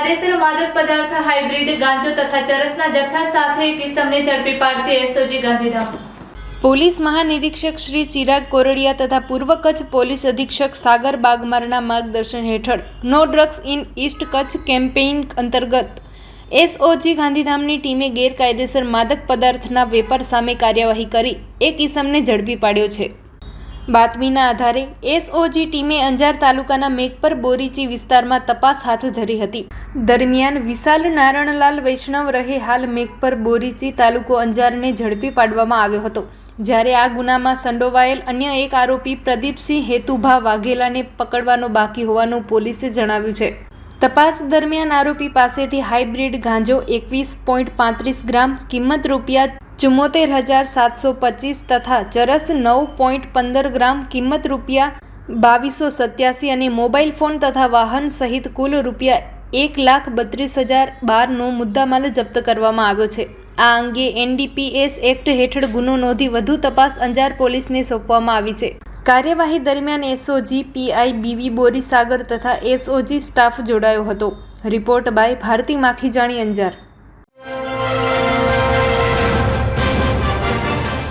ગેરકાયદેસર માદક પદાર્થ હાઇબ્રિડ ગાંજો તથા ચરસના જથ્થા સાથે એક ઇસમને ઝડપી પાડતી એસઓજી ગાંધીધામ પોલીસ મહાનિરીક્ષક શ્રી ચિરાગ કોરડિયા તથા પૂર્વ કચ્છ પોલીસ અધિક્ષક સાગર બાગમારના માર્ગદર્શન હેઠળ no drugs in east Kutch campaign અંતર્ગત એસઓજી ગાંધીધામની ટીમે ગેરકાયદેસર માદક પદાર્થના વેપાર સામે કાર્યવાહી કરી એક ઇસમને ઝડપી પાડ્યો છે। બાતમીના આધારે એસઓજી ટીમે અંજાર તાલુકાના મેઘપર બોરીચી વિસ્તારમાં તપાસ હાથ ધરી હતી। દરમિયાન વિશાલ નારણલાલ વૈષ્ણવ રહે હાલ મેઘપર બોરીચી તાલુકો અંજારને ઝડપી પાડવામાં આવ્યો હતો, જ્યારે આ ગુનામાં સંડોવાયેલ અન્ય એક આરોપી પ્રદીપસિંહ હેતુભા વાઘેલાને પકડવાનો બાકી હોવાનું પોલીસે જણાવ્યું છે। તપાસ દરમિયાન આરોપી પાસેથી હાઇબ્રિડ ગાંજો 21.35 ગ્રામ કિંમત ₹74,725 તથા ચરસ 9.15 ગ્રામ કિંમત ₹2287 અને મોબાઈલ ફોન તથા વાહન સહિત કુલ ₹1,32,012નો મુદ્દામાલ જપ્ત કરવામાં આવ્યો છે। આ અંગે એનડીપીએસ એક્ટ હેઠળ ગુનો નોંધી વધુ તપાસ અંજાર પોલીસને સોંપવામાં આવી છે। કાર્યવાહી દરમિયાન એસઓજી પીઆઈ બીવી બોરીસાગર તથા એસઓજી સ્ટાફ જોડાયો હતો। Report by Bharati Makhijani, Anjar.